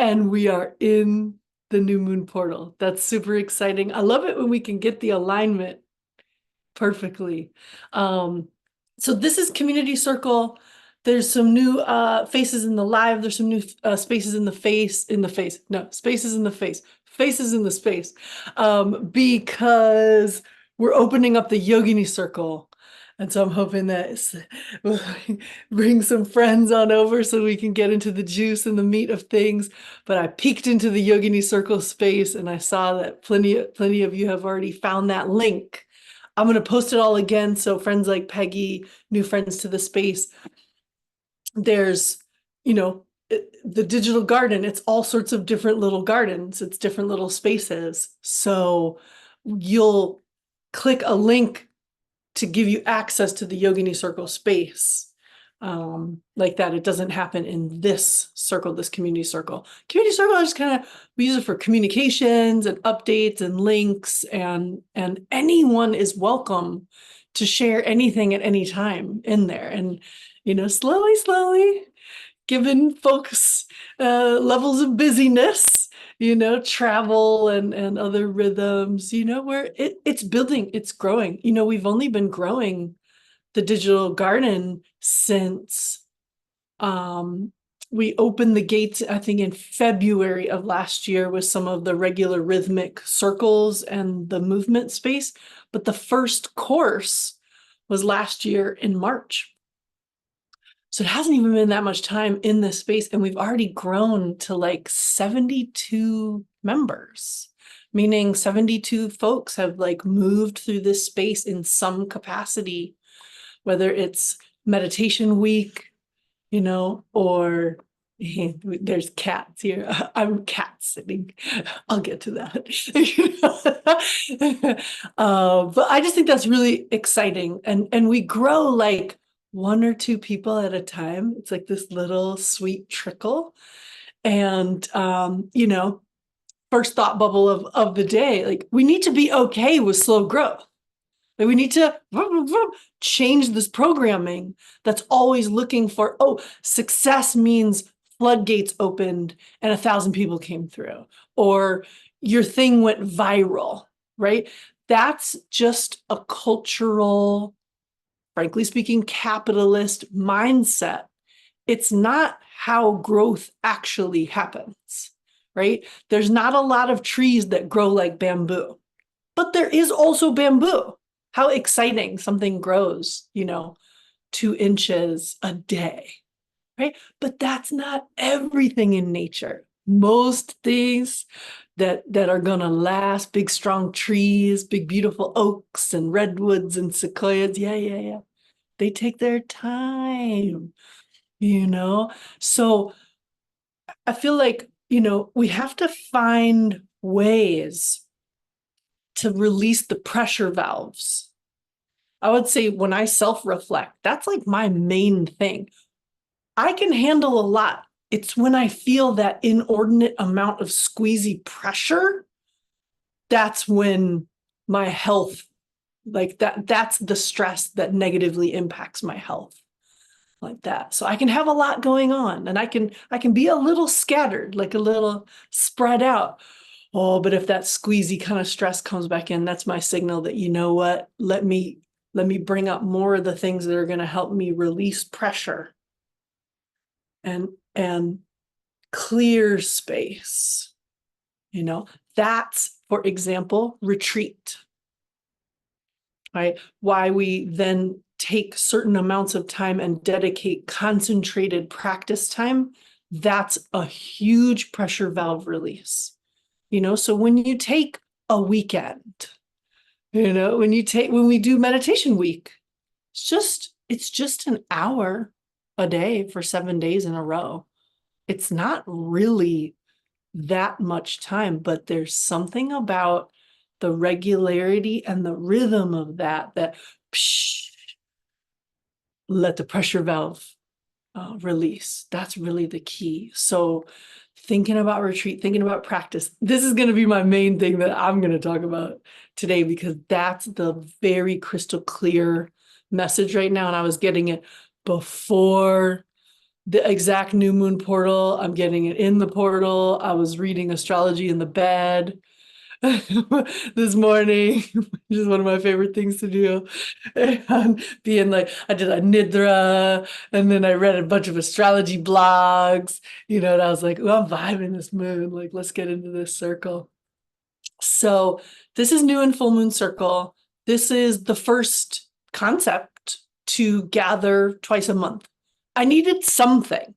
And we are in the new moon portal. That's super exciting. I love it when we can get the alignment perfectly. Um, so this is Community Circle. There's some new faces in the live. There's some new spaces in the face, no, spaces in the face, faces in the space. Because we're opening up the Yogini Circle. And so I'm hoping that we'll bring some friends on over so we can get into the juice and the meat of things. But I peeked into the Yogini Circle space and I saw that plenty of you have already found that link. I'm going to post it all again. So friends like Peggy, new friends to the space, there's, the digital garden. It's all sorts of different little gardens. It's different little spaces. So you'll click a link to give you access to the Yogini Circle space. Like that. It doesn't happen in this circle, this community circle. Community circle is we use it for communications and updates and links, and anyone is welcome to share anything at any time in there. And, slowly, given folks levels of busyness, travel and other rhythms, where it's building, it's growing. We've only been growing the digital garden since we opened the gates, I think, in February of last year with some of the regular rhythmic circles and the movement space. But the first course was last year in March. So it hasn't even been that much time in this space. And we've already grown to like 72 members, meaning 72 folks have like moved through this space in some capacity, whether it's meditation week, or there's cats here. I'm cat sitting. I'll get to that. But I just think that's really exciting. And we grow like one or two people at a time. It's like this little sweet trickle. And, first thought bubble of the day, like we need to be okay with slow growth. Like we need to change this programming that's always looking for, success means floodgates opened and 1,000 people came through, or your thing went viral, right? That's just a cultural, frankly speaking, capitalist mindset. It's not how growth actually happens, right? There's not a lot of trees that grow like bamboo, but there is also bamboo. How exciting something grows, 2 inches a day, right? But that's not everything in nature. Most things that are gonna last, big strong trees, big beautiful oaks and redwoods and sequoias, yeah. They take their time, So I feel like, we have to find ways to release the pressure valves. I would say when I self-reflect, that's like my main thing. I can handle a lot. It's when I feel that inordinate amount of squeezy pressure, that's when my health, like that's the stress that negatively impacts my health, like that. So I can have a lot going on and I can be a little scattered, like a little spread out. Oh, but if that squeezy kind of stress comes back in, that's my signal that, what, let me bring up more of the things that are going to help me release pressure and clear space. That's, for example, retreat, right? Why we then take certain amounts of time and dedicate concentrated practice time. That's a huge pressure valve release. So when you take a weekend, when we do meditation week, it's just an hour a day for 7 days in a row. It's not really that much time, but there's something about the regularity and the rhythm of that let the pressure valve release. That's really the key. So thinking about retreat, thinking about practice, this is going to be my main thing that I'm going to talk about today, because that's the very crystal clear message right now. And I was getting it before the exact new moon portal. I'm getting it in the portal. I was reading astrology in the bed this morning, which is one of my favorite things to do. And being like, I did a nidra, and then I read a bunch of astrology blogs, and I was like, oh, I'm vibing this moon. Like, let's get into this circle. So this is new and full moon circle. This is the first concept to gather twice a month. I needed something.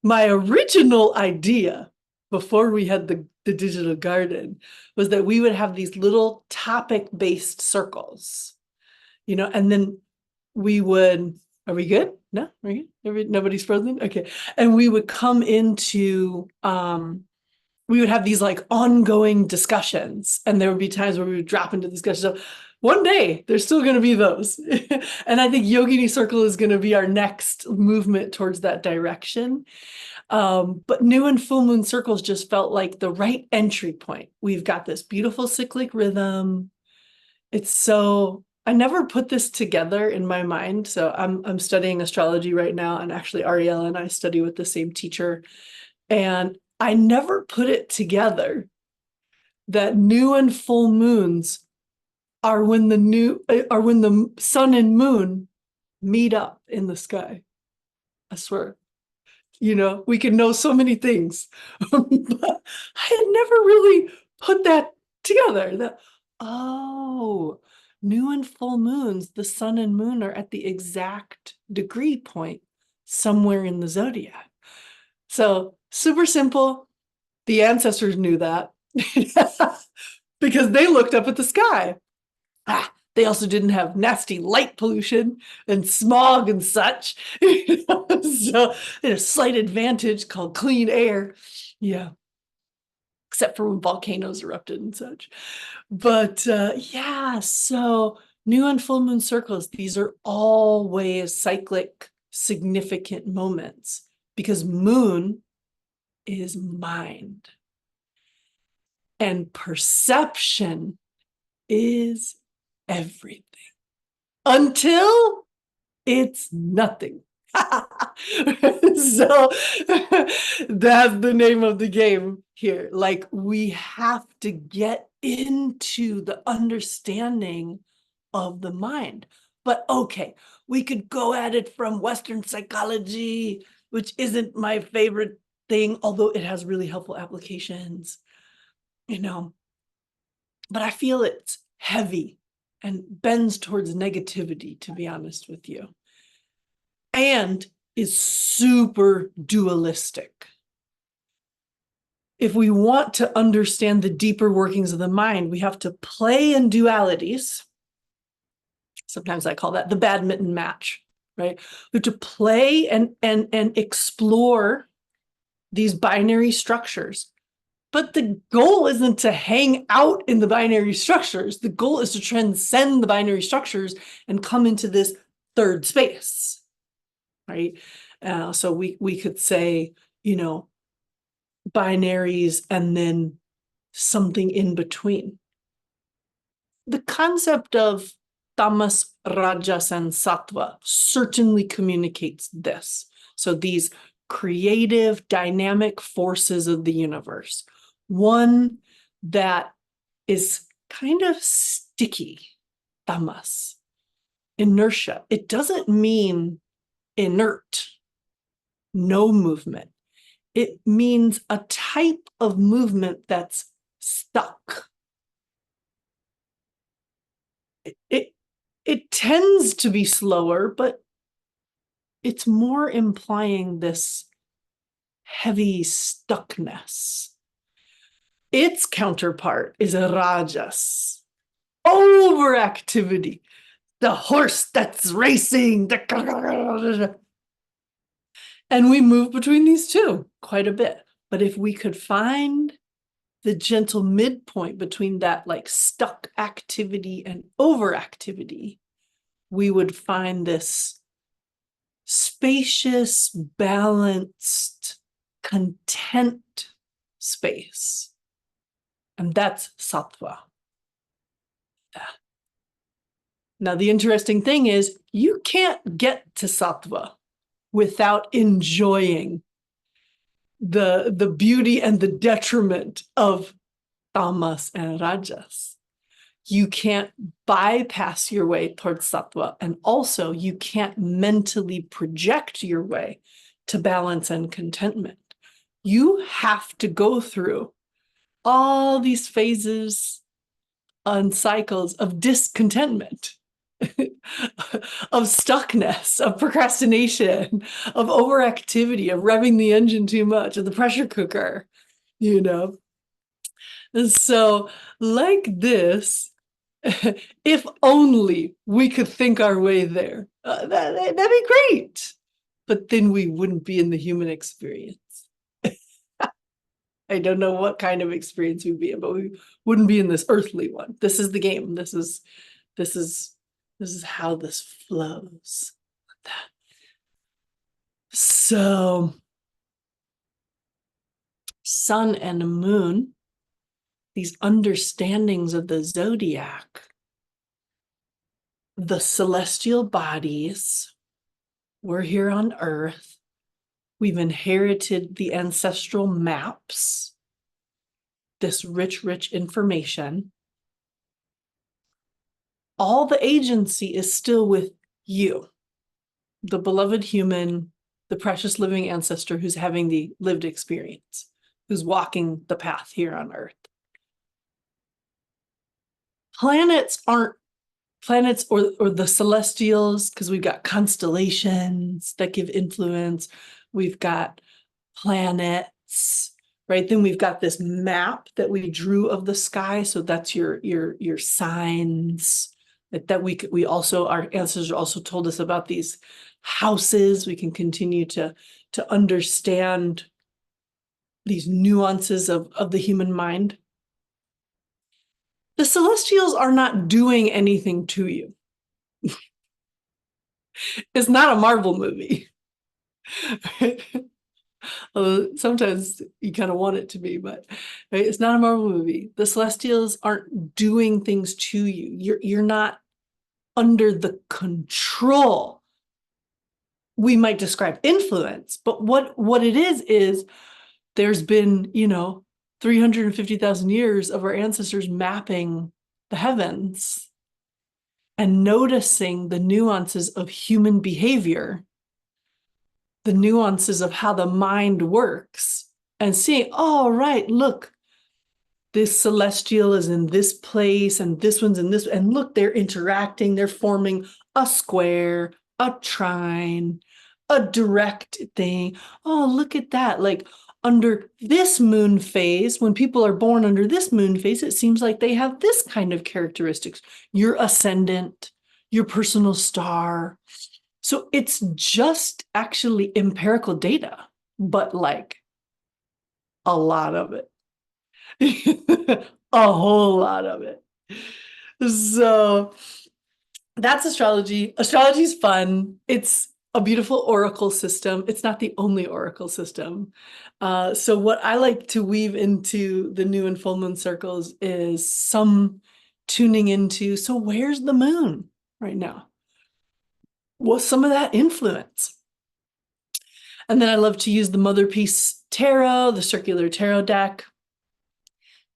My original idea before we had the digital garden was that we would have these little topic-based circles, and then we would, are we good? No, we're good? Nobody's frozen? Okay. And we would come into, we would have these like ongoing discussions, and there would be times where we would drop into discussion. So one day there's still going to be those. And I think Yogini Circle is going to be our next movement towards that direction. But new and full moon circles just felt like the right entry point. We've got this beautiful cyclic rhythm. I never put this together in my mind. So I'm studying astrology right now, and actually Ariel and I study with the same teacher. And I never put it together that new and full moons are when the sun and moon meet up in the sky. I swear. We can know so many things. But I had never really put that together. New and full moons, the sun and moon are at the exact degree point somewhere in the zodiac. So super simple. The ancestors knew that because they looked up at the sky. They also didn't have nasty light pollution and smog and such. So they had a slight advantage called clean air. Yeah. Except for when volcanoes erupted and such. But yeah, so new and full moon circles, these are always cyclic, significant moments because moon is mind. And perception is everything until it's nothing. So that's the name of the game here. Like, we have to get into the understanding of the mind. But okay, we could go at it from Western psychology, which isn't my favorite thing, although it has really helpful applications, but I feel it's heavy and bends towards negativity, to be honest with you, and is super dualistic. If we want to understand the deeper workings of the mind, we have to play in dualities. Sometimes I call that the badminton match, right? We have to play and explore these binary structures. But the goal isn't to hang out in the binary structures. The goal is to transcend the binary structures and come into this third space, right? So we could say, binaries and then something in between. The concept of tamas, rajas, and sattva certainly communicates this. So these creative, dynamic forces of the universe. One that is kind of sticky, tamas, inertia. It doesn't mean inert, no movement. It means a type of movement that's stuck. It tends to be slower, but it's more implying this heavy stuckness. Its counterpart is a rajas, overactivity, the horse that's racing. And we move between these two quite a bit. But if we could find the gentle midpoint between that like stuck activity and overactivity, we would find this spacious, balanced, content space. And that's sattva. Now, the interesting thing is you can't get to sattva without enjoying the beauty and the detriment of tamas and rajas. You can't bypass your way towards sattva, and also you can't mentally project your way to balance and contentment. You have to go through all these phases and cycles of discontentment, of stuckness, of procrastination, of overactivity, of revving the engine too much, of the pressure cooker, you know. And so, like this, if only we could think our way there, that'd be great. But then we wouldn't be in the human experience. I don't know what kind of experience we'd be in, but we wouldn't be in this earthly one. This is the game. This is how this flows. So, sun and moon, these understandings of the zodiac, the celestial bodies, we're here on Earth. We've inherited the ancestral maps, this rich, rich information. All the agency is still with you, the beloved human, the precious living ancestor who's having the lived experience, who's walking the path here on Earth. Planets aren't planets or the celestials, because we've got constellations that give influence. We've got planets, right? Then we've got this map that we drew of the sky. So that's your signs that we also, our ancestors also told us about these houses. We can continue to understand these nuances of the human mind. The celestials are not doing anything to you. It's not a Marvel movie. Sometimes you kind of want it to be, but right? It's not a Marvel movie. The celestials aren't doing things to you. You're not under the control. We might describe influence, but what it is there's been, 350,000 years of our ancestors mapping the heavens and noticing the nuances of human behavior, the nuances of how the mind works, and seeing, oh, right, look, this celestial is in this place and this one's in this, and look, they're interacting, they're forming a square, a trine, a direct thing. Oh, look at that. Like, under this moon phase, when people are born under this moon phase, it seems like they have this kind of characteristics. Your ascendant, your personal star. So it's just actually empirical data, but like a lot of it. A whole lot of it. So that's astrology. Astrology is fun. It's a beautiful oracle system. It's not the only oracle system. So what I like to weave into the new and full moon circles is some tuning into, so where's the moon right now? What's some of that influence? And then I love to use the Mother Peace Tarot, the circular tarot deck,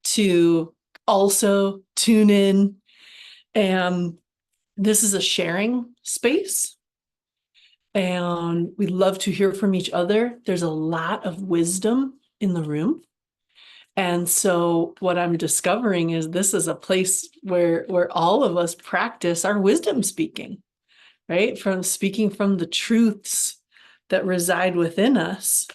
to also tune in. And this is a sharing space. And we love to hear from each other. There's a lot of wisdom in the room. And so what I'm discovering is this is a place where all of us practice our wisdom speaking, right? From speaking from the truths that reside within us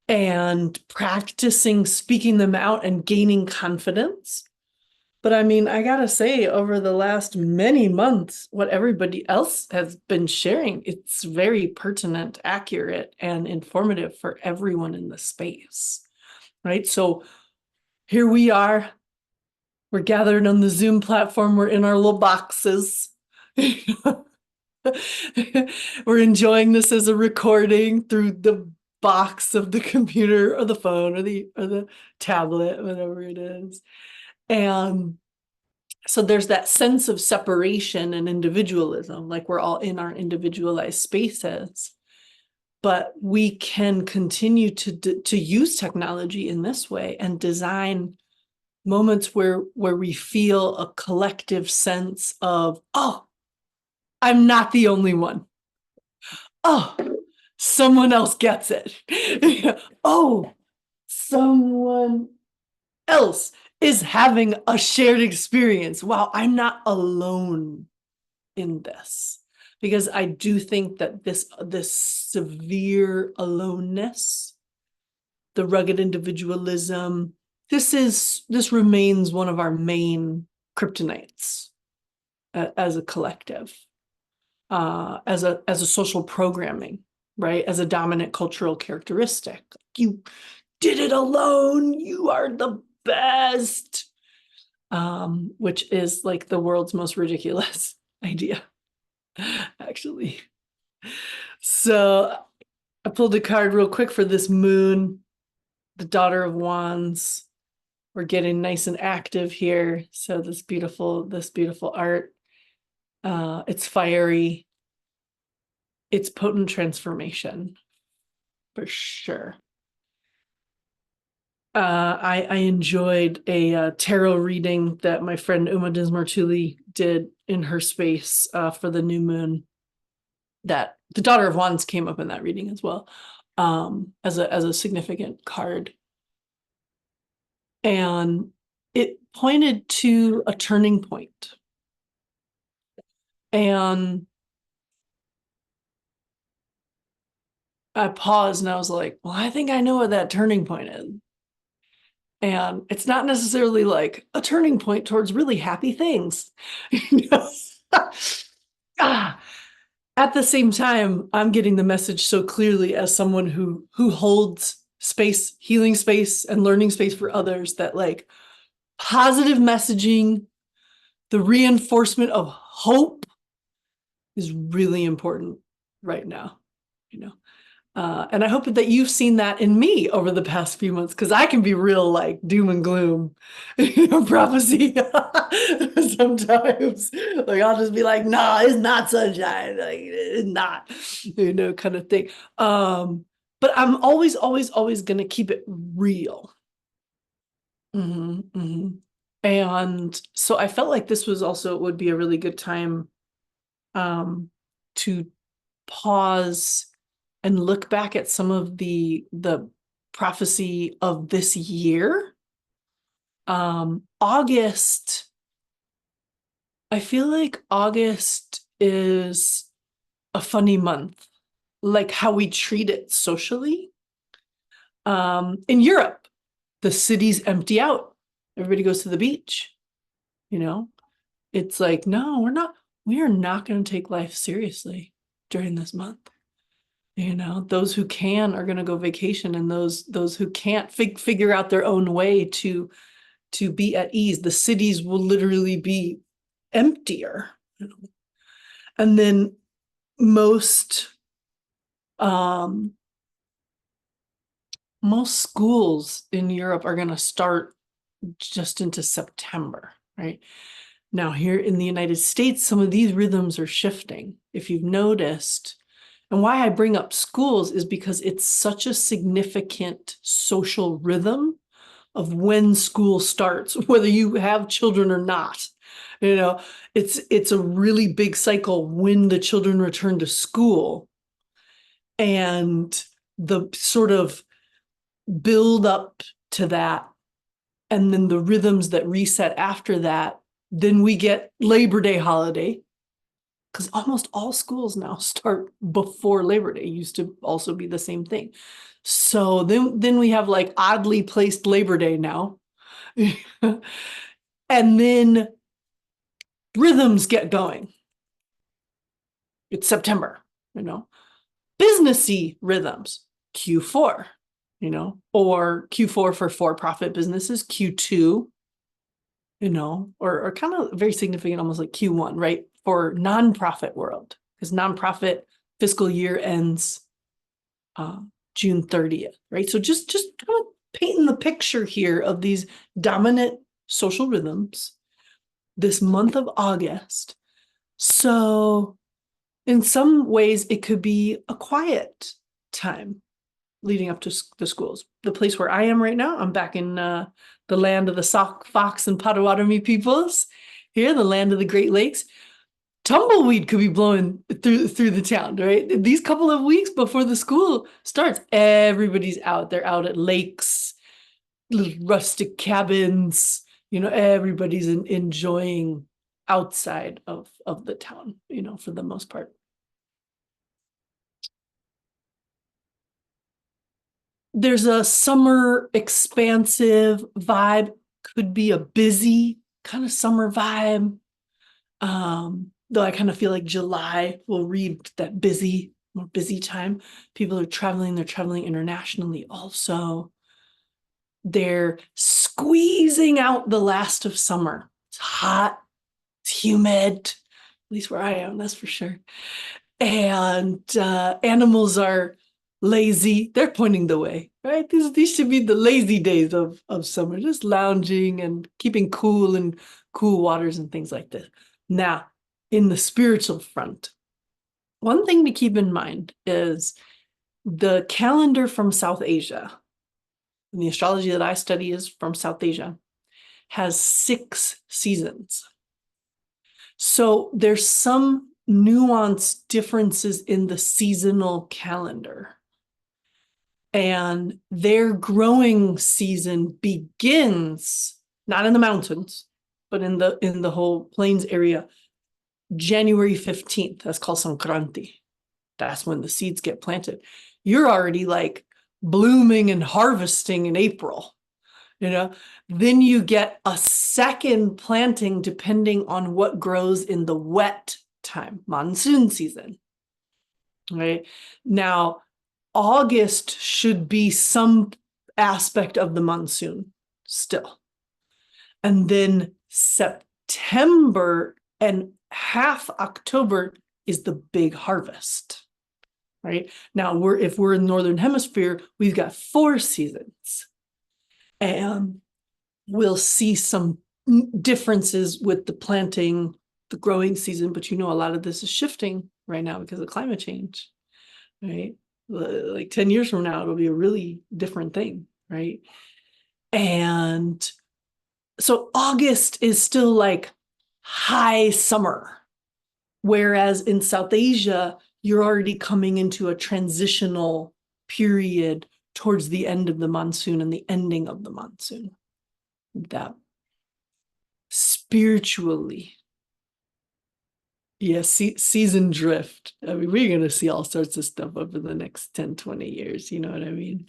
and practicing speaking them out and gaining confidence. But I mean, I gotta say, over the last many months, what everybody else has been sharing, it's very pertinent, accurate, and informative for everyone in the space, right? So here we are. We're gathered on the Zoom platform. We're in our little boxes. We're enjoying this as a recording through the box of the computer or the phone or the tablet, whatever it is. And so there's that sense of separation and individualism, like we're all in our individualized spaces. but we can continue to use technology in this way and design moments where we feel a collective sense of, oh, I'm not the only one. Oh, someone else gets it. Oh, someone else is having a shared experience. Wow, I'm not alone in this. Because I do think that this severe aloneness, the rugged individualism, this remains one of our main kryptonites as a collective, as a social programming, right? As a dominant cultural characteristic. You did it alone. You are the best. Which is like the world's most ridiculous idea, actually. So I pulled a card real quick for this moon, the Daughter of Wands. We're getting nice and active here. So this beautiful art. It's fiery. It's potent transformation, for sure. I enjoyed a tarot reading that my friend Uma Dismartuli did in her space for the new moon. That the Daughter of Wands came up in that reading as well, as a significant card. And it pointed to a turning point. And I paused and I was like, well, I think I know what that turning point is. And it's not necessarily like a turning point towards really happy things. Ah, at the same time, I'm getting the message so clearly as someone who holds space, healing space, and learning space for others, that like positive messaging, the reinforcement of hope is really important right now, and I hope that you've seen that in me over the past few months, because I can be real like doom and gloom, prophecy sometimes. Like I'll just be like, no, it's not sunshine. Like it's not, kind of thing. But I'm always gonna keep it real. And so I felt like this was also would be a really good time to pause and look back at some of the prophecy of this year. August, I feel like August is a funny month, like how we treat it socially. In Europe, the cities empty out. Everybody goes to the beach. It's like, no, we are not going to take life seriously during this month. Those who can are going to go vacation, and those who can't figure out their own way to be at ease. The cities will literally be emptier. And then most schools in Europe are going to start just into September, right? Now, here in the United States, some of these rhythms are shifting. If you've noticed, and why I bring up schools is because it's such a significant social rhythm of when school starts, whether you have children or not. It's a really big cycle when the children return to school, and the sort of build up to that, and then the rhythms that reset after that. Then we get Labor Day holiday, because almost all schools now start before Labor Day. It used to also be the same thing. So then we have like oddly placed Labor Day now. And then rhythms get going. It's September, businessy rhythms, Q4, or Q4 for for-profit businesses, Q2, or kind of very significant, almost like Q1, right? For nonprofit world, because nonprofit fiscal year ends June 30th, right? So just kind of painting the picture here of these dominant social rhythms this month of August. So in some ways, it could be a quiet time leading up to the schools. The place where I am right now, I'm back in the land of the Sauk, Fox, and Potawatomi peoples. Here, the land of the Great Lakes. Tumbleweed could be blowing through the town, right? These couple of weeks before the school starts, everybody's out. They're out at lakes, little rustic cabins. Everybody's enjoying outside of the town, for the most part. There's a summer expansive vibe, could be a busy kind of summer vibe. Though I kind of feel like July will read that more busy time. People are traveling, they're traveling internationally also. They're squeezing out the last of summer. It's hot, it's humid, at least where I am, that's for sure. And animals are lazy. They're pointing the way, right? These should be the lazy days of summer, just lounging and keeping cool and cool waters and things like this. Now, in the spiritual front, one thing to keep in mind is the calendar from South Asia, and the astrology that I study is from South Asia, has 6 seasons. So there's some nuanced differences in the seasonal calendar. And their growing season begins not in the mountains, but in the whole plains area, January 15th. That's called Sankranti. That's when the seeds get planted. You're already like blooming and harvesting in April. Then you get a second planting depending on what grows in the wet time, monsoon season. Right now, August should be some aspect of the monsoon still. And then September and half October is the big harvest, right? Now, if we're in the Northern Hemisphere, we've got 4 seasons. And we'll see some differences with the planting, the growing season, but a lot of this is shifting right now because of climate change, right? Like 10 years from now, it'll be a really different thing, right? And so August is still like high summer, whereas in South Asia, you're already coming into a transitional period towards the end of the monsoon and the ending of the monsoon. That spiritually, yes, season drift. I mean, we're going to see all sorts of stuff over the next 10, 20 years. You know what I mean?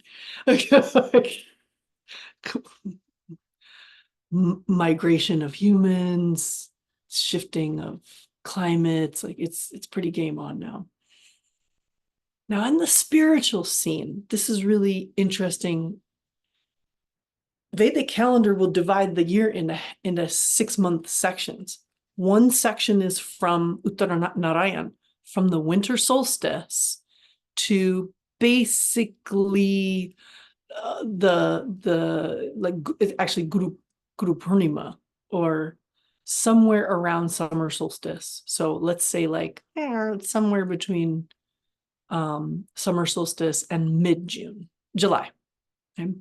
Migration of humans, shifting of climates, like it's pretty game on now. Now, in the spiritual scene, this is really interesting. Vedic calendar will divide the year into 6-month sections. One section is from Uttanarayan, from the winter solstice to basically it's actually Guru Purnima, or somewhere around summer solstice. So let's say somewhere between summer solstice and mid-June, July. Okay?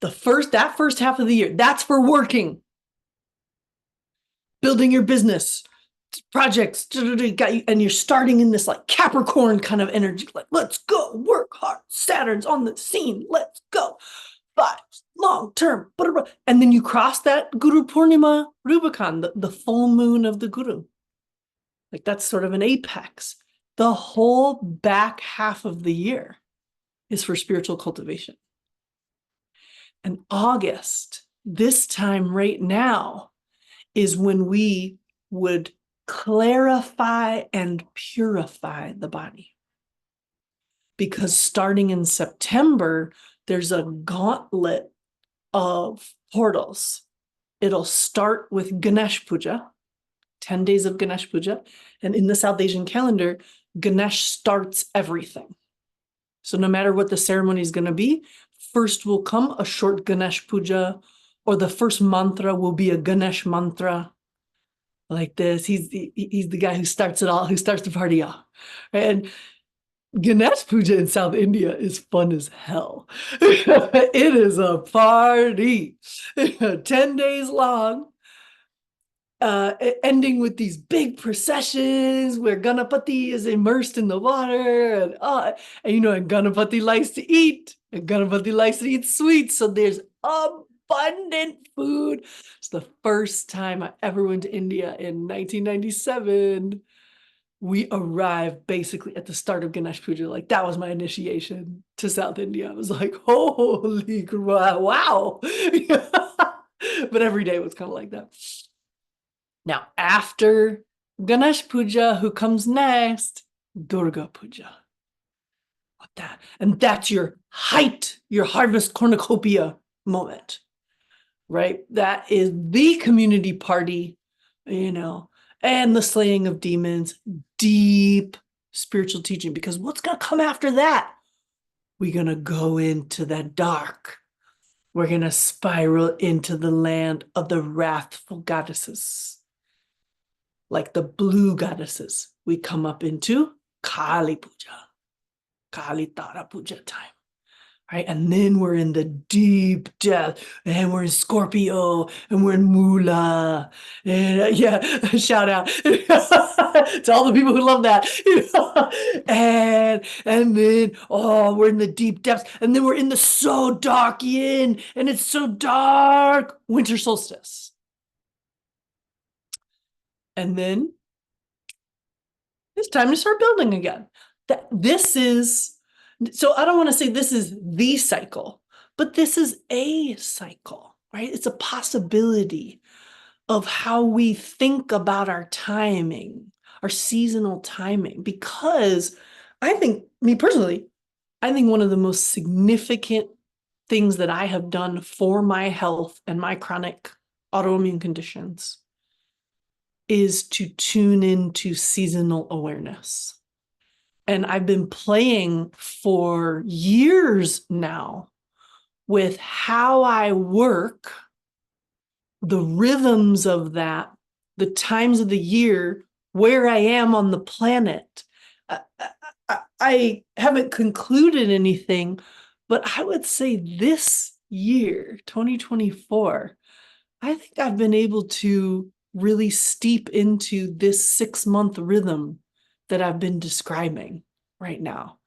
That first half of the year, that's for working, building your business, projects, and you're starting in this like Capricorn kind of energy, like let's go, work hard, Saturn's on the scene, let's go, but long term, and then you cross that Guru Purnima Rubicon, the full moon of the Guru. Like that's sort of an apex. The whole back half of the year is for spiritual cultivation. And August, this time right now, is when we would clarify and purify the body. Because starting in September, there's a gauntlet of portals. It'll start with Ganesh Puja, 10 days of Ganesh Puja. And in the South Asian calendar, Ganesh starts everything. So no matter what the ceremony is going to be, first will come a short Ganesh Puja, or the first mantra will be a Ganesh mantra like this. He's the guy who starts it all, who starts the party off. And Ganesh Puja in South India is fun as hell. It is a party. 10 days long, ending with these big processions where Ganapati is immersed in the water. And you know, and Ganapati likes to eat. And Ganapati likes to eat sweets. So there's abundant food. It's the first time I ever went to India in 1997. We arrived basically at the start of Ganesh Puja. Like that was my initiation to South India. I was like, holy crap, wow. But every day was kind of like that. Now, after Ganesh Puja, who comes next? Durga Puja. What that? And that's your height, your harvest cornucopia moment, right? That is the community party, you know, and the slaying of demons, deep spiritual teaching. Because what's going to come after that? We're going to go into the dark. We're going to spiral into the land of the wrathful goddesses. Like the blue goddesses, we come up into Kali Puja, Kali Tara Puja time. Right? And then we're in the deep death, and we're in Scorpio, and we're in Mula. And yeah, shout out to all the people who love that. And then, oh, we're in the deep depths, and then we're in the so dark yin, and it's so dark, winter solstice. And then it's time to start building again. So I don't want to say this is the cycle, but this is a cycle, right? It's a possibility of how we think about our timing, our seasonal timing, because I think, me personally, I think one of the most significant things that I have done for my health and my chronic autoimmune conditions is to tune into seasonal awareness. And I've been playing for years now with how I work, the rhythms of that, the times of the year, where I am on the planet. I haven't concluded anything, but I would say this year, 2024, I think I've been able to really steep into this 6-month rhythm that I've been describing right now.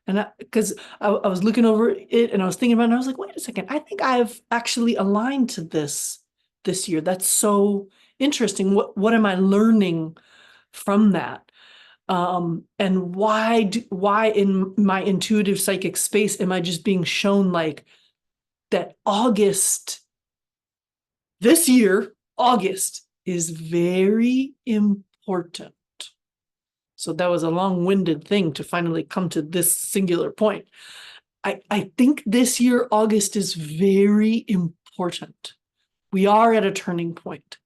And because I was looking over it and I was thinking about it, and I was like, wait a second, I think I've actually aligned to this year. That's so interesting. What am I learning from that? And why in my intuitive psychic space am I just being shown like that August, this year, August is very important. So that was a long-winded thing to finally come to this singular point. I think this year, August is very important. We are at a turning point.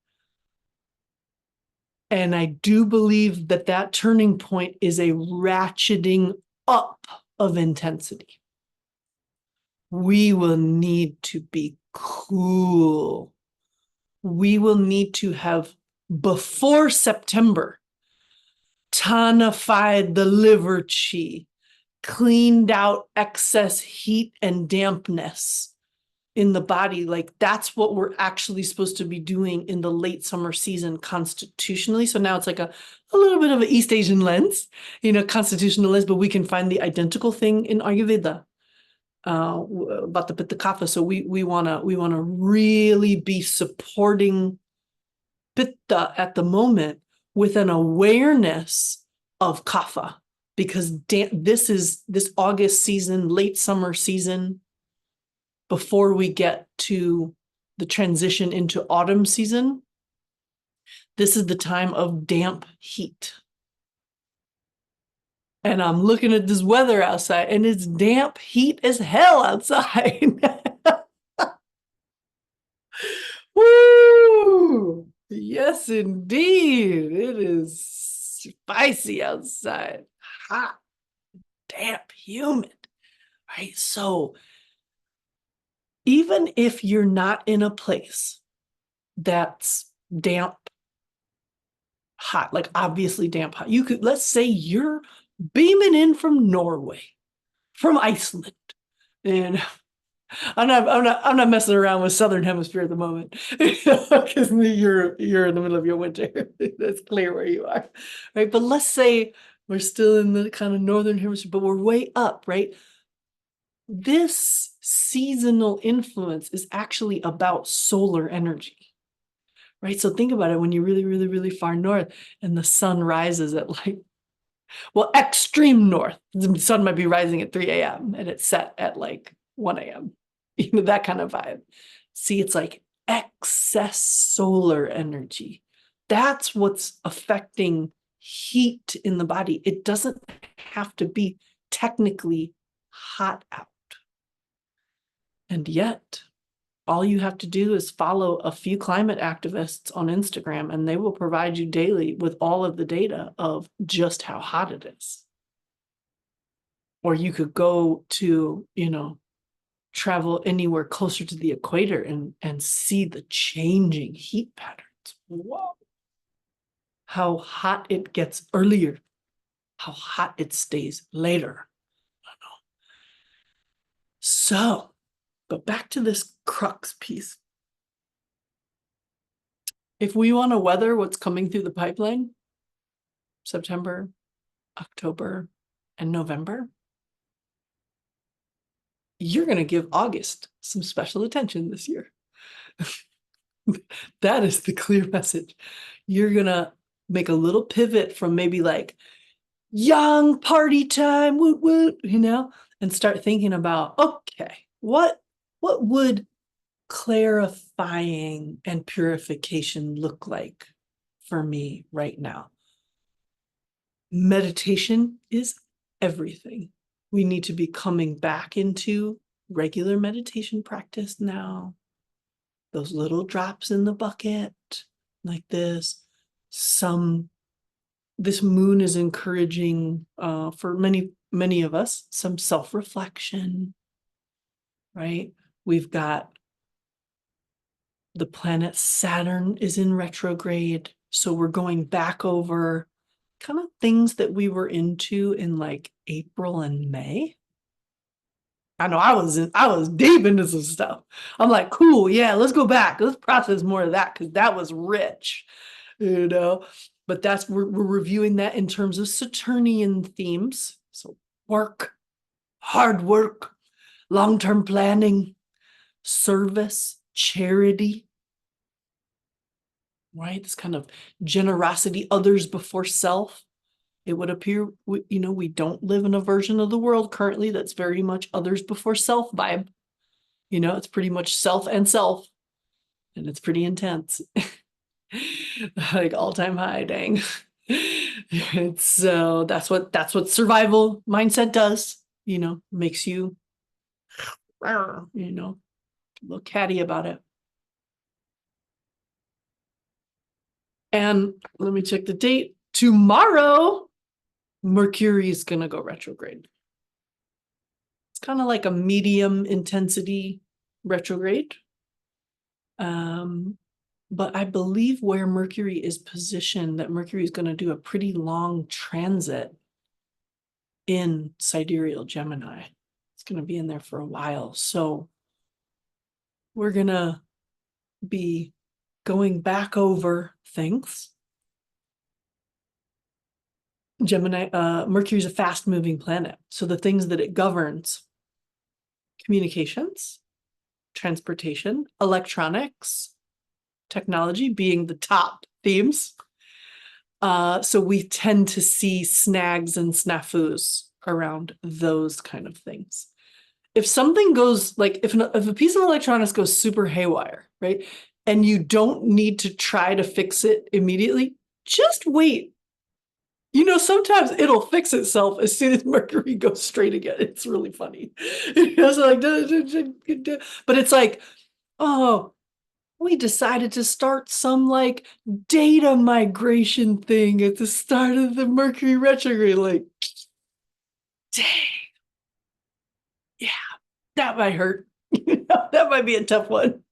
And I do believe that that turning point is a ratcheting up of intensity. We will need to be cool. We will need to have, before September, tonified the liver chi, cleaned out excess heat and dampness in the body. Like that's what we're actually supposed to be doing in the late summer season constitutionally. So now it's like a little bit of an East Asian lens, constitutional lens, but we can find the identical thing in Ayurveda about the Pitta Kapha. So we wanna really be supporting Pitta at the moment with an awareness of kapha, because this is this August season, late summer season, before we get to the transition into autumn season. This is the time of damp heat. And I'm looking at this weather outside, and it's damp heat as hell outside. Woo! Yes, indeed. It is spicy outside, hot, damp, humid, right? So even if you're not in a place that's damp, hot, like obviously damp, hot, let's say you're beaming in from Norway, from Iceland. And I'm not messing around with Southern Hemisphere at the moment, because you're in the middle of your winter. That's clear where you are, right? But let's say we're still in the kind of Northern Hemisphere, but we're way up, right? This seasonal influence is actually about solar energy, right? So think about it when you're really, really, really far north and the sun rises at like, well, extreme north. The sun might be rising at 3 a.m. and it's set at like 1 a.m. You know, that kind of vibe. See, it's like excess solar energy. That's what's affecting heat in the body. It doesn't have to be technically hot out. And yet, all you have to do is follow a few climate activists on Instagram, and they will provide you daily with all of the data of just how hot it is. Or you could go to, travel anywhere closer to the equator and see the changing heat patterns. Whoa. How hot it gets earlier, how hot it stays later. So, but back to this crux piece. If we want to weather what's coming through the pipeline, September, October, and November, you're going to give August some special attention this year. That is the clear message. You're going to make a little pivot from maybe like young party time, woot woot, and start thinking about, okay, what would clarifying and purification look like for me right now? Meditation is everything. We need to be coming back into regular meditation practice now. Those little drops in the bucket, like this. This moon is encouraging, for many of us, some self-reflection, right? We've got the planet Saturn is in retrograde. So we're going back over kind of things that we were into in like April and May. I know I was deep into some stuff. I'm like, cool, yeah, let's go back. Let's process more of that because that was rich, But we're reviewing that in terms of Saturnian themes. So work, hard work, long-term planning, service, charity, right? This kind of generosity, others before self. It would appear, we don't live in a version of the world currently that's very much others before self vibe. It's pretty much self and self, and it's pretty intense. Like all-time high, dang. So that's what survival mindset does, makes you, a little catty about it. And let me check the date. Tomorrow, Mercury is going to go retrograde. It's kind of like a medium intensity retrograde. But I believe where Mercury is positioned, that Mercury is going to do a pretty long transit in sidereal Gemini. It's going to be in there for a while. So we're going to be going back over things. Gemini, Mercury is a fast-moving planet. So the things that it governs: communications, transportation, electronics, technology being the top themes. So we tend to see snags and snafus around those kind of things. If something goes, like if a piece of electronics goes super haywire, right, and you don't need to try to fix it immediately, just wait. Sometimes it'll fix itself as soon as Mercury goes straight again. It's really funny. But it's like, oh, we decided to start some like data migration thing at the start of the Mercury retrograde. Like, dang, yeah, that might hurt. That might be a tough one.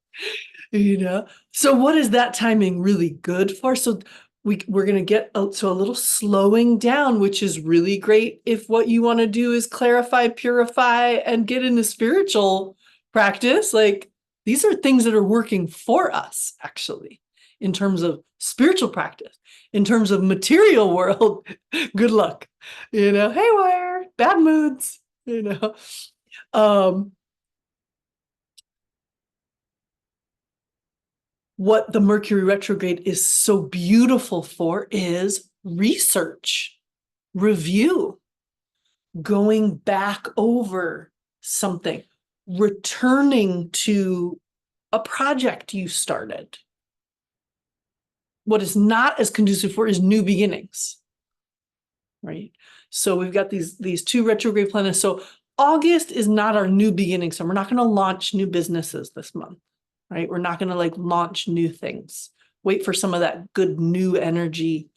So what is that timing really good for? So we're going to get a little slowing down, which is really great if what you want to do is clarify, purify, and get into spiritual practice. Like, these are things that are working for us, actually, in terms of spiritual practice. In terms of material world, good luck, haywire, bad moods, what the Mercury retrograde is so beautiful for is research, review, going back over something, returning to a project you started. What is not as conducive for is new beginnings, right? So we've got these two retrograde planets. So August is not our new beginning. So we're not going to launch new businesses this month, right? We're not going to launch new things. Wait for some of that good new energy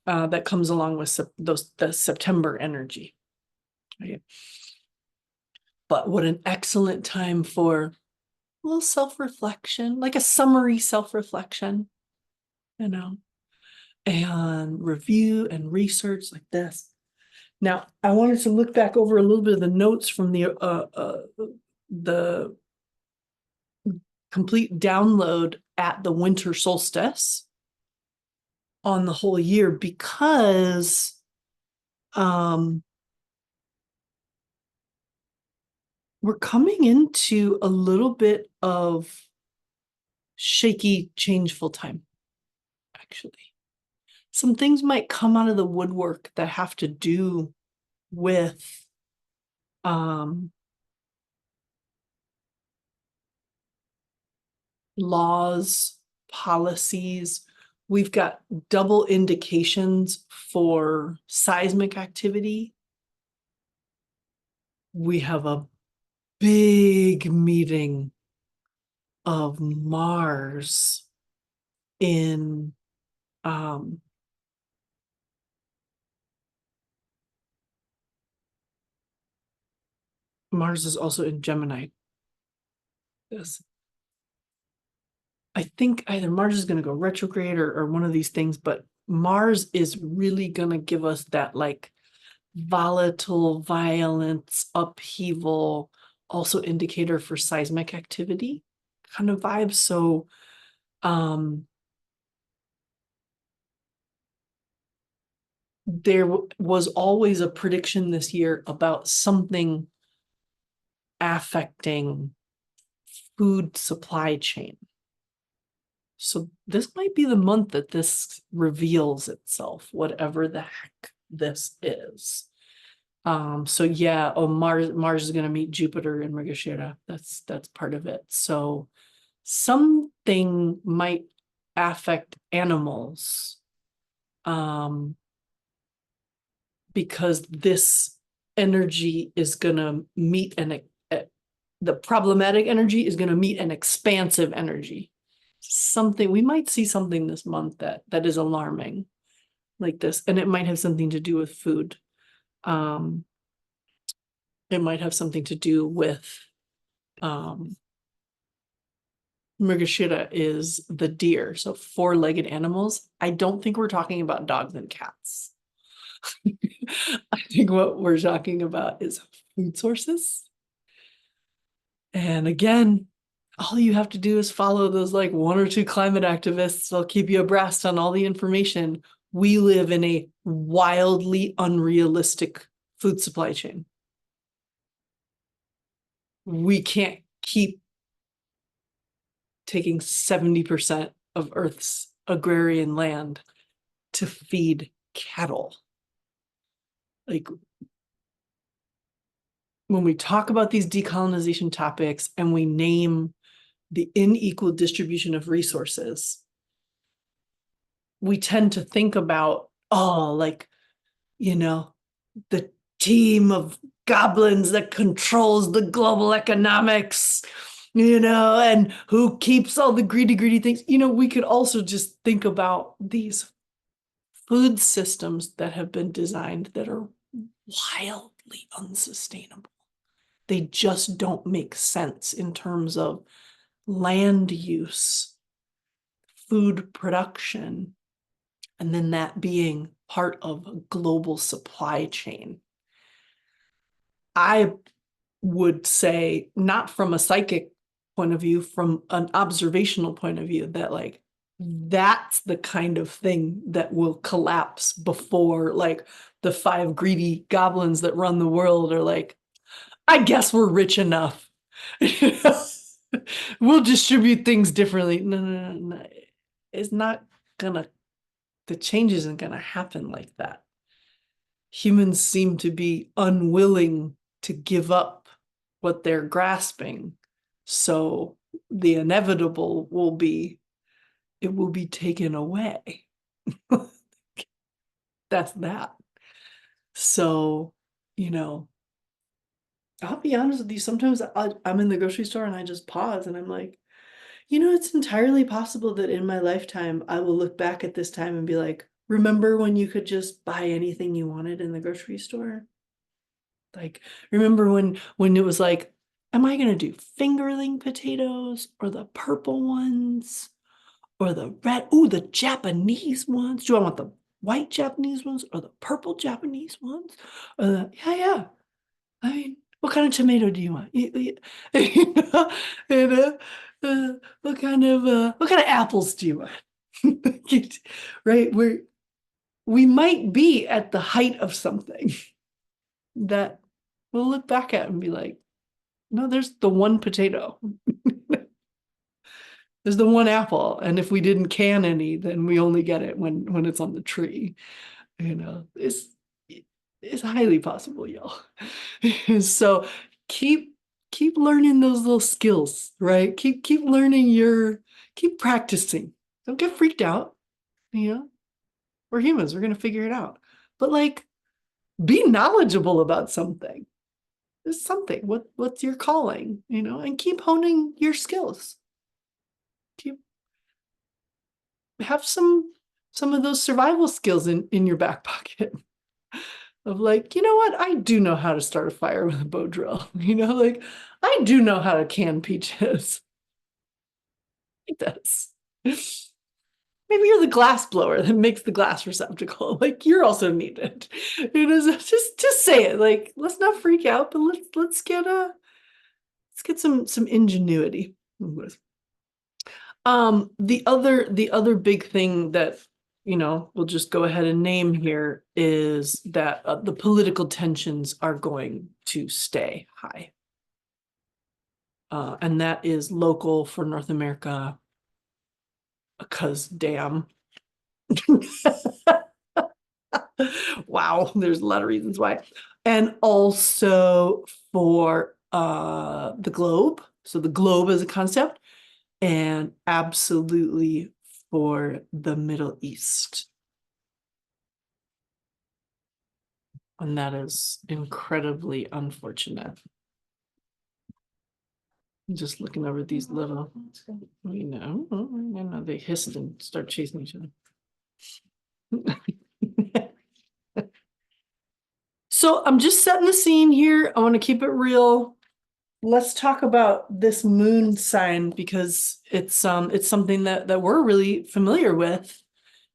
that comes along with the September energy, right? But what an excellent time for a little self-reflection, like a summary self-reflection, and review and research like this. Now, I wanted to look back over a little bit of the notes from the complete download at the winter solstice on the whole year, because we're coming into a little bit of shaky, changeful time, actually. Some things might come out of the woodwork that have to do with laws, policies. We've got double indications for seismic activity. We have a big meeting of Mars in Mars is also in Gemini. Yes. I think either Mars is going to go retrograde or one of these things, but Mars is really going to give us that volatile violence, upheaval, also indicator for seismic activity kind of vibe. So there was always a prediction this year about something affecting food supply chain. So this might be the month that this reveals itself, whatever the heck this is. So yeah, Mars is going to meet Jupiter in Mrigashira. That's part of it. So something might affect animals, because this energy is going to meet the problematic energy is going to meet an expansive energy. Something we might see something this month that is alarming like this, and it might have something to do with food. It might have something to do with Mrigashira is the deer, so four-legged animals. I don't think we're talking about dogs and cats. I think what we're talking about is food sources. And again, all you have to do is follow those one or two climate activists. They'll keep you abreast on all the information. We live in a wildly unrealistic food supply chain. We can't keep taking 70% of Earth's agrarian land to feed cattle. When we talk about these decolonization topics and we name the unequal distribution of resources, we tend to think about, the team of goblins that controls the global economics, and who keeps all the greedy things. We could also just think about these food systems that have been designed that are wildly unsustainable. They just don't make sense in terms of land use, food production, and then that being part of a global supply chain. I would say, not from a psychic point of view, from an observational point of view, that like that's the kind of thing that will collapse before like the 5 greedy goblins that run the world are like, I guess we're rich enough. We'll distribute things differently. No. It's not gonna, the change isn't gonna happen like that. Humans seem to be unwilling to give up what they're grasping. So the inevitable will be, it will be taken away. That's that. So, I'll be honest with you. Sometimes I'm in the grocery store and I just pause and I'm like, it's entirely possible that in my lifetime, I will look back at this time and be like, remember when you could just buy anything you wanted in the grocery store? Like, remember when it was like, am I gonna do fingerling potatoes or the purple ones or the red? Ooh, the Japanese ones. Do I want the white Japanese ones or the purple Japanese ones? Yeah. I mean, what kind of tomato do you want? You know, and, what kind of apples do you want? Right? We might be at the height of something that we'll look back at and be like, no, there's the one potato. There's the one apple. And if we didn't can any, then we only get it when it's on the tree. It's highly possible, y'all. So keep learning those little skills, right? Keep learning keep practicing. Don't get freaked out. We're humans, we're gonna figure it out. But like, be knowledgeable about something. It's something. What's your calling? And keep honing your skills. Have some of those survival skills in your back pocket. Of like, you know what? I do know how to start a fire with a bow drill. Like, I do know how to can peaches. It does. Maybe you're the glass blower that makes the glass receptacle. Like, you're also needed. Just say it. Like, let's not freak out, but let's get some ingenuity. The other big thing that we'll just go ahead and name here is that the political tensions are going to stay high. And that is local for North America, because damn. Wow, there's a lot of reasons why. And also for the globe. So the globe as a concept, and absolutely for the Middle East. And that is incredibly unfortunate. Just looking over these little, they hiss and start chasing each other. So I'm just setting the scene here. I want to keep it real. Let's talk about this moon sign, because it's something that we're really familiar with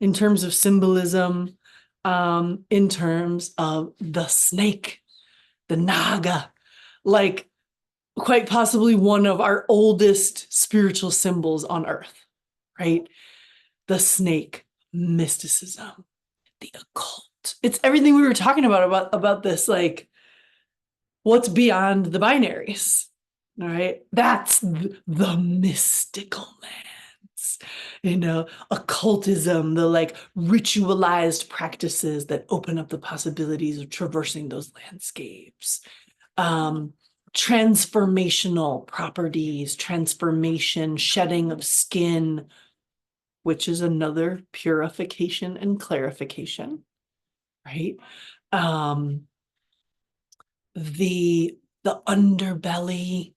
in terms of symbolism, in terms of the snake, the naga, like quite possibly one of our oldest spiritual symbols on earth, right? The snake, mysticism, the occult. It's everything we were talking about this, like, what's beyond the binaries, all right? That's the mystical lands, occultism, the like ritualized practices that open up the possibilities of traversing those landscapes. Transformational properties, transformation, shedding of skin, which is another purification and clarification, right? The underbelly,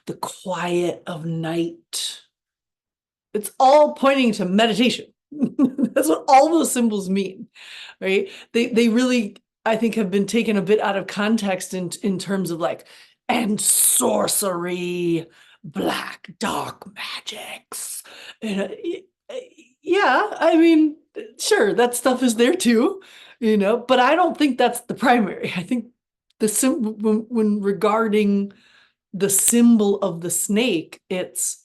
the quiet of night. It's all pointing to meditation. That's what all those symbols mean, right? They really, I think, have been taken a bit out of context in terms of like, and sorcery, black, dark magics. Yeah, I mean, sure, that stuff is there too, but I don't think that's the primary. I think when regarding the symbol of the snake, it's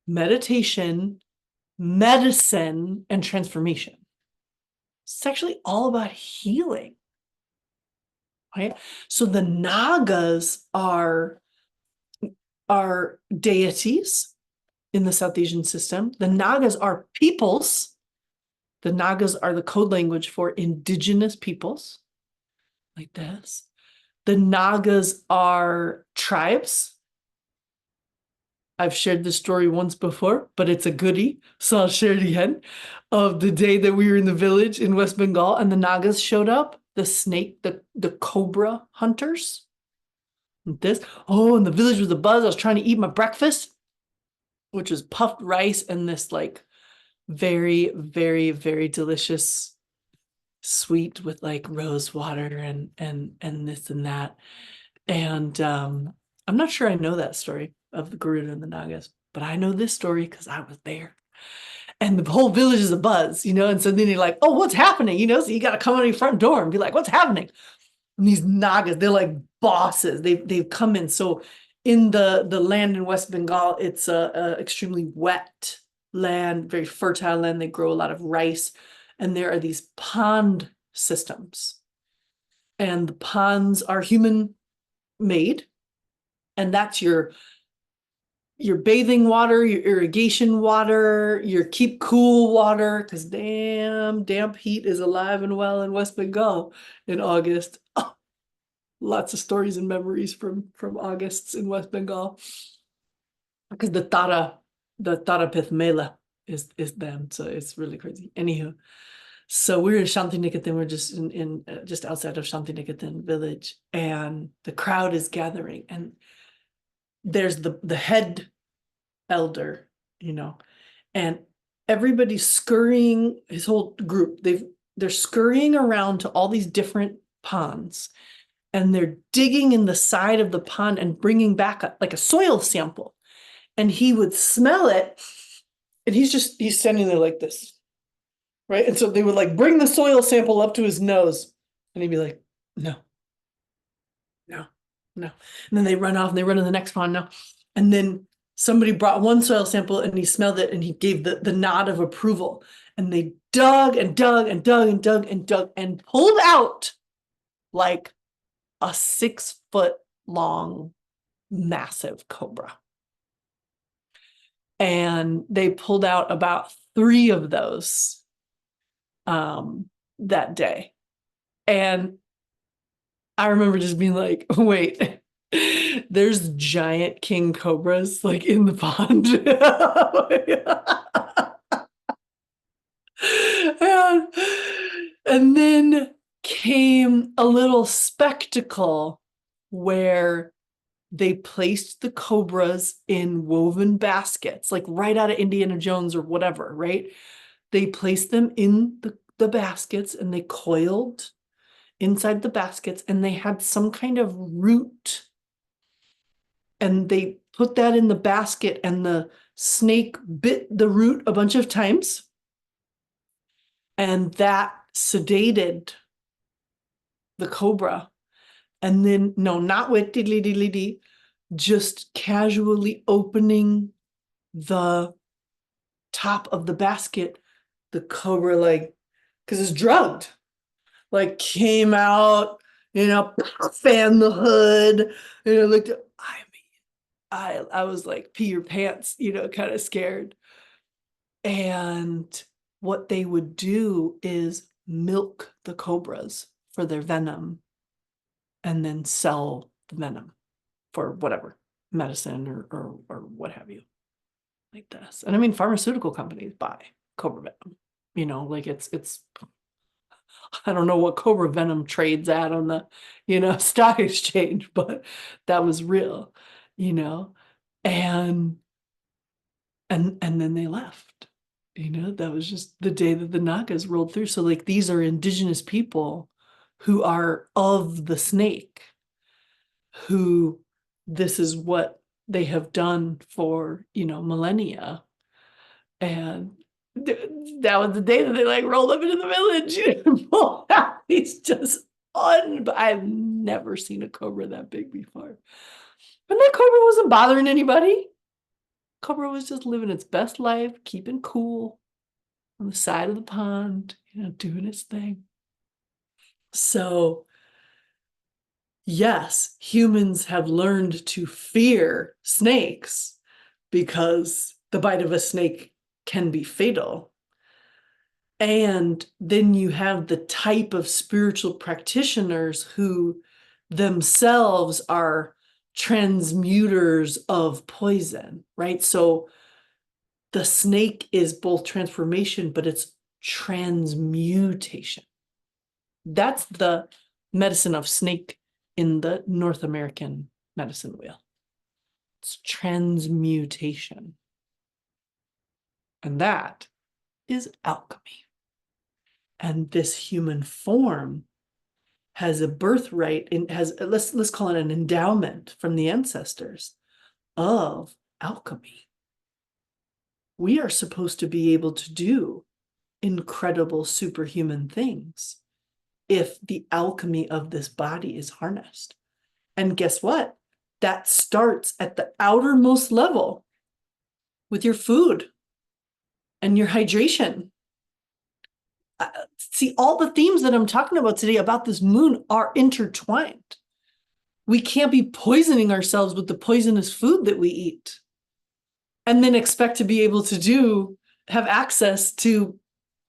meditation, medicine, and transformation. It's actually all about healing, right? So the Nagas are deities in the South Asian system. The Nagas are peoples. The Nagas are the code language for indigenous peoples, like this. The Nagas are tribes. I've shared this story once before, but it's a goodie, so I'll share it again. Of the day that we were in the village in West Bengal and the Nagas showed up, the snake, the cobra hunters. And and the village was abuzz. I was trying to eat my breakfast, which was puffed rice and this like very, very, very delicious sweet with like rose water and this and that. And I'm not sure I know that story of the Garuda and the Nagas, but I know this story because I was there. And the whole village is abuzz. And so then you're like, oh, what's happening? So you got to come out of your front door and be like, what's happening? And these Nagas, they're like bosses. They've come in. So in the land in West Bengal, it's a extremely wet land, very fertile land. They grow a lot of rice, and there are these pond systems, and the ponds are human made, and that's your bathing water, your irrigation water, your keep cool water, because damn damp heat is alive and well in West Bengal in August. Oh, lots of stories and memories from Augusts in West Bengal, because the Tarapith Mela is them, so it's really crazy. Anywho, so we're in Shantiniketan. We're just in just outside of Shantiniketan village, and the crowd is gathering, and there's the head elder, and everybody's scurrying. His whole group, they're scurrying around to all these different ponds, and they're digging in the side of the pond and bringing back like a soil sample, and he would smell it, and he's standing there like this. Right. And so they would like bring the soil sample up to his nose, and he'd be like, no, no, no. And then they run off and they run to the next pond now. And then somebody brought one soil sample and he smelled it and he gave the nod of approval. And they dug and dug and dug and dug and dug and pulled out like a 6-foot long, massive cobra. And they pulled out about 3 of those that day. And I remember just being like, wait, there's giant king cobras like in the pond. and then came a little spectacle where they placed the cobras in woven baskets, like right out of Indiana Jones or whatever, right? They placed them in the baskets, and they coiled inside the baskets, and they had some kind of root, and they put that in the basket, and the snake bit the root a bunch of times, and that sedated the cobra. And then, no, not with diddly diddly dee, just casually opening the top of the basket, the cobra, like, because it's drugged, like came out, fanned the hood, looked. I mean, I was like, pee your pants, kind of scared. And what they would do is milk the cobras for their venom, and then sell the venom for whatever medicine or what have you, like this. And I mean, pharmaceutical companies buy cobra venom, like it's I don't know what cobra venom trades at on the, stock exchange, but that was real, and then they left. That was just the day that the Nagas rolled through. So like, these are indigenous people who are of the snake, who this is what they have done for, millennia. And That was the day that they like rolled up into the village and pulled out these just I've never seen a cobra that big before. And that cobra wasn't bothering anybody. Cobra was just living its best life, keeping cool on the side of the pond, doing its thing. So, yes, humans have learned to fear snakes because the bite of a snake can be fatal. And then you have the type of spiritual practitioners who themselves are transmuters of poison, right? So the snake is both transformation, but it's transmutation. That's the medicine of snake in the North American medicine wheel. It's transmutation. And that is alchemy. And this human form has a birthright and has, let's call it an endowment from the ancestors of alchemy. We are supposed to be able to do incredible superhuman things if the alchemy of this body is harnessed. And guess what? That starts at the outermost level with your food and your hydration. See, all the themes that I'm talking about today about this moon are intertwined. We can't be poisoning ourselves with the poisonous food that we eat and then expect to be able to have access to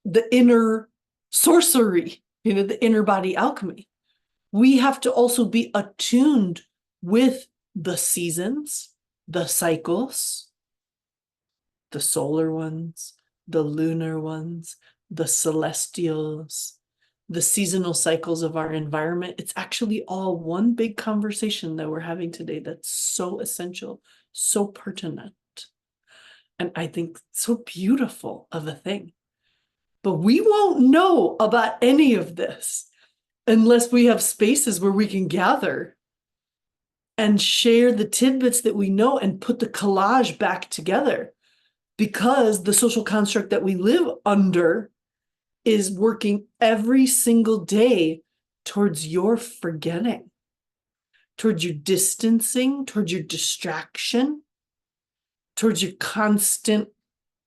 the inner sorcery, the inner body alchemy. We have to also be attuned with the seasons, the cycles, the solar ones, the lunar ones, the celestials, the seasonal cycles of our environment. It's actually all one big conversation that we're having today that's so essential, so pertinent, and I think so beautiful of a thing. But we won't know about any of this unless we have spaces where we can gather and share the tidbits that we know and put the collage back together, because the social construct that we live under is working every single day towards your forgetting, towards your distancing, towards your distraction, towards your constant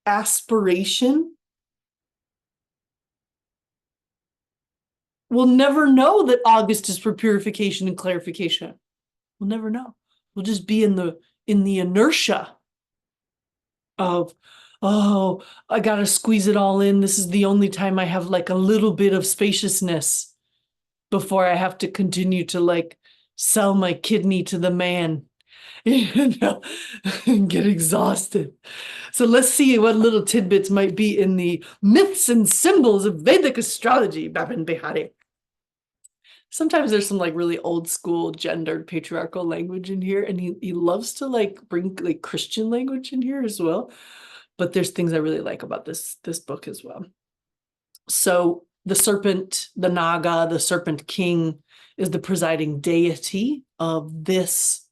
aspiration. We'll never know that August is for purification and clarification. We'll never know. We'll just be in the inertia of, oh, I gotta squeeze it all in. This is the only time I have like a little bit of spaciousness before I have to continue to like sell my kidney to the man, and get exhausted. So let's see what little tidbits might be in the myths and symbols of Vedic astrology, Babin Behari. Sometimes there's some like really old school gendered patriarchal language in here, and he loves to like bring like Christian language in here as well. But there's things I really like about this book as well. So the serpent, the Naga, the serpent king, is the presiding deity of this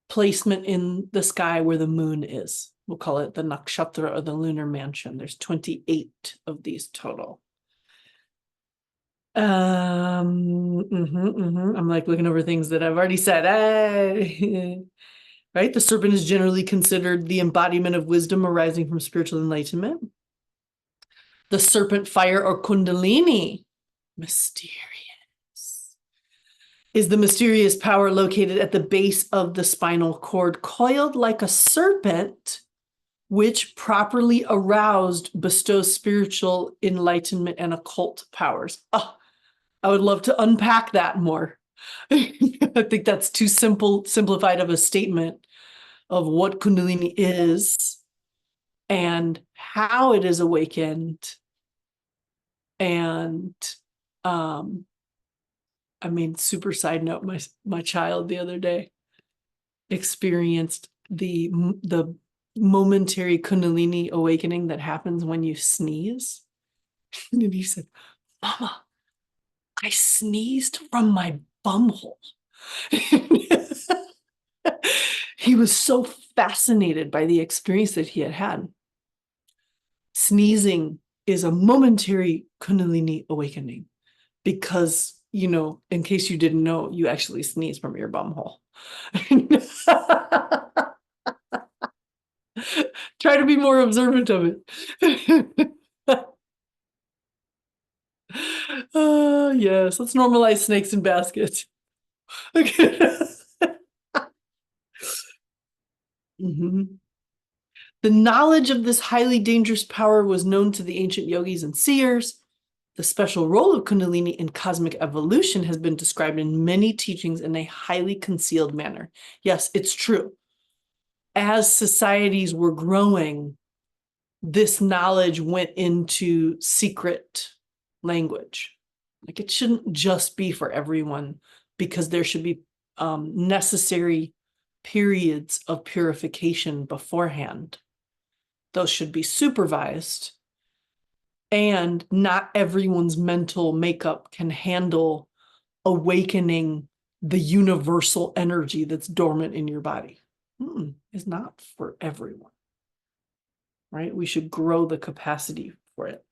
placement in the sky where the moon is. We'll call it the nakshatra or the lunar mansion. There's 28 of these total. I'm like looking over things that I've already said. Right? The serpent is generally considered the embodiment of wisdom arising from spiritual enlightenment. The serpent fire or kundalini, mysterious, is the mysterious power located at the base of the spinal cord, coiled like a serpent, which properly aroused bestows spiritual enlightenment and occult powers. Oh, I would love to unpack that more. I think that's too simplified of a statement of what Kundalini is and how it is awakened. And I mean, super side note, my child the other day experienced the momentary Kundalini awakening that happens when you sneeze. And he said, "Mama, I sneezed from my bumhole." He was so fascinated by the experience that he had had. Sneezing is a momentary Kundalini awakening because, you know, in case you didn't know, you actually sneeze from your bum hole. Try to be more observant of it. Yes, let's normalize snakes in baskets. Mhm. The knowledge of this highly dangerous power was known to the ancient yogis and seers. The special role of Kundalini in cosmic evolution has been described in many teachings in a highly concealed manner. Yes, it's true. As societies were growing, this knowledge went into secret language. Like it shouldn't just be for everyone because there should be necessary periods of purification beforehand. Those should be supervised, and not everyone's mental makeup can handle awakening the universal energy that's dormant in your body. It's not for everyone, right? We should grow the capacity for it.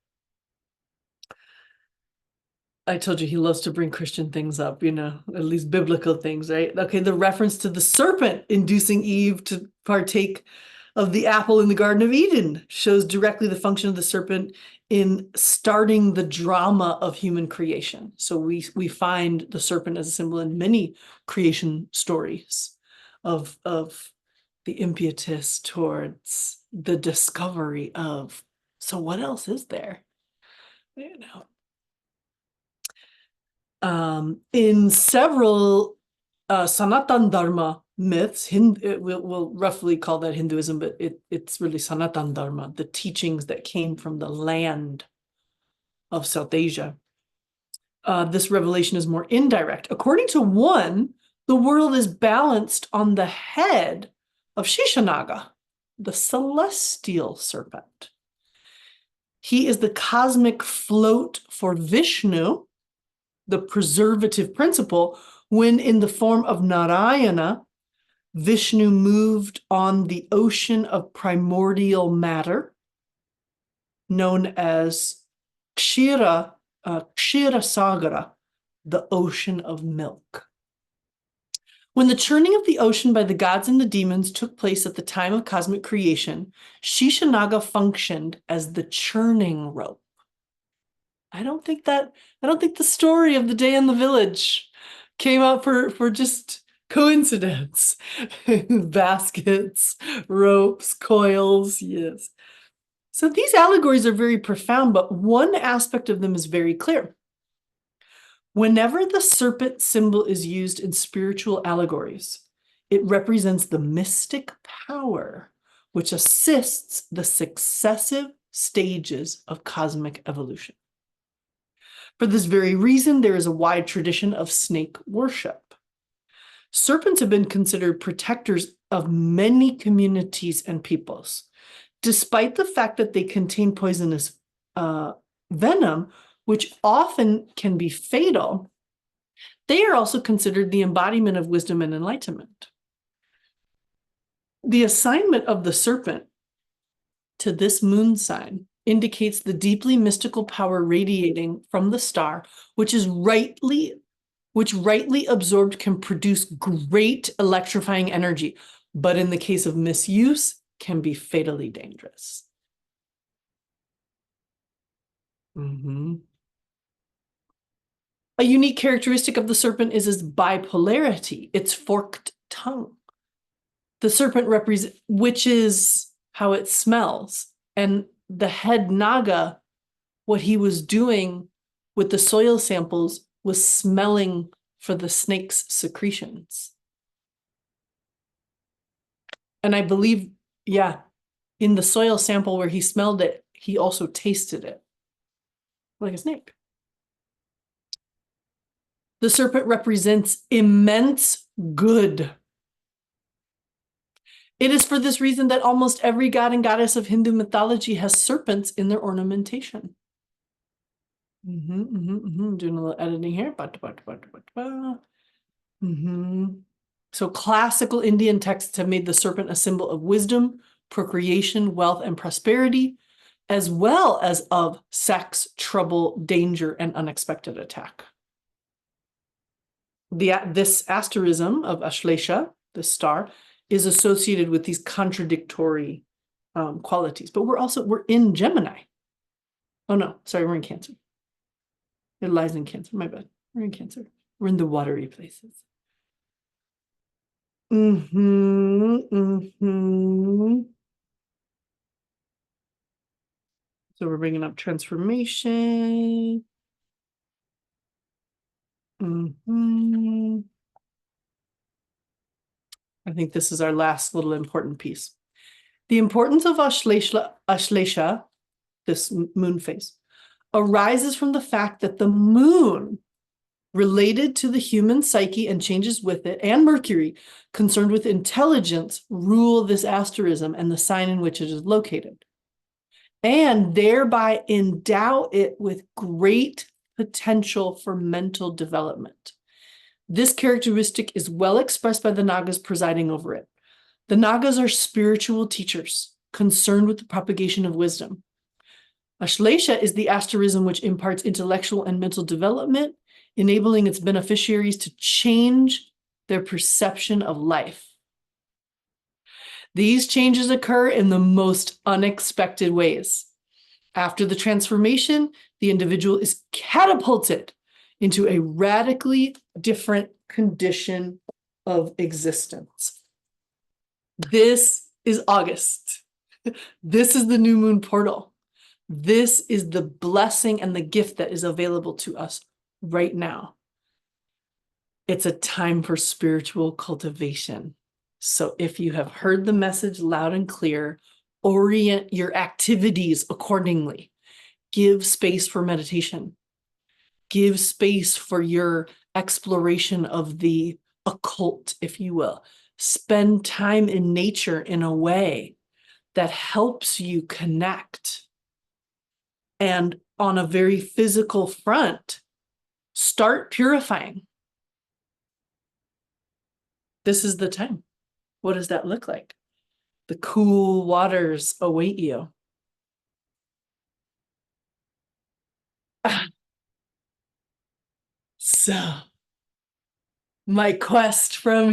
I told you he loves to bring Christian things up, you know, at least biblical things, right? Okay, the reference to the serpent inducing Eve to partake of the apple in the Garden of Eden shows directly the function of the serpent in starting the drama of human creation. So we find the serpent as a symbol in many creation stories of the impetus towards the discovery of, so what else is there? You know. In several Sanatan Dharma myths, we'll roughly call that Hinduism, but it's really Sanatan Dharma, the teachings that came from the land of South Asia. This revelation is more indirect. According to one, the world is balanced on the head of Shishanaga, the celestial serpent. He is the cosmic float for Vishnu, the preservative principle, when in the form of Narayana, Vishnu moved on the ocean of primordial matter, known as Kshira Sagara, the ocean of milk. When the churning of the ocean by the gods and the demons took place at the time of cosmic creation, Shishanaga functioned as the churning rope. I don't think the story of the day in the village came out for just coincidence. Baskets, ropes, coils, yes. So these allegories are very profound, but one aspect of them is very clear. Whenever the serpent symbol is used in spiritual allegories, it represents the mystic power which assists the successive stages of cosmic evolution. For this very reason, there is a wide tradition of snake worship. Serpents have been considered protectors of many communities and peoples. Despite the fact that they contain poisonous venom, which often can be fatal, they are also considered the embodiment of wisdom and enlightenment. The assignment of the serpent to this moon sign indicates the deeply mystical power radiating from the star, which rightly absorbed can produce great electrifying energy, but in the case of misuse, can be fatally dangerous. A unique characteristic of the serpent is its bipolarity, its forked tongue. The serpent represents, which is how it smells. And the head Naga, what he was doing with the soil samples was smelling for the snake's secretions. And I believe, yeah, in the soil sample where he smelled it, he also tasted it like a snake. The serpent represents immense good. It is for this reason that almost every god and goddess of Hindu mythology has serpents in their ornamentation. Doing a little editing here. So classical Indian texts have made the serpent a symbol of wisdom, procreation, wealth, and prosperity. as well as of sex, trouble, danger, and unexpected attack. This asterism of Ashlesha, the star, is associated with these contradictory qualities. But we're in Gemini. Oh no, sorry, we're in Cancer. It lies in Cancer, my bad. We're in Cancer. We're in the watery places. So we're bringing up transformation. I think this is our last little important piece. The importance of Ashlesha, this moon phase, arises from the fact that the moon, related to the human psyche and changes with it, and Mercury, concerned with intelligence, rule this asterism and the sign in which it is located, and thereby endow it with great potential for mental development. This characteristic is well expressed by the Nagas presiding over it. The Nagas are spiritual teachers concerned with the propagation of wisdom. Ashlesha is the asterism which imparts intellectual and mental development, enabling its beneficiaries to change their perception of life. These changes occur in the most unexpected ways. After the transformation, the individual is catapulted into a radically different condition of existence. This is August. This is the new moon portal. This is the blessing and the gift that is available to us right now. It's a time for spiritual cultivation. So if you have heard the message loud and clear, orient your activities accordingly. Give space for meditation. Give space for your exploration of the occult, if you will. Spend time in nature in a way that helps you connect. And on a very physical front, start purifying. This is the time. What does that look like? The cool waters await you. So, my quest from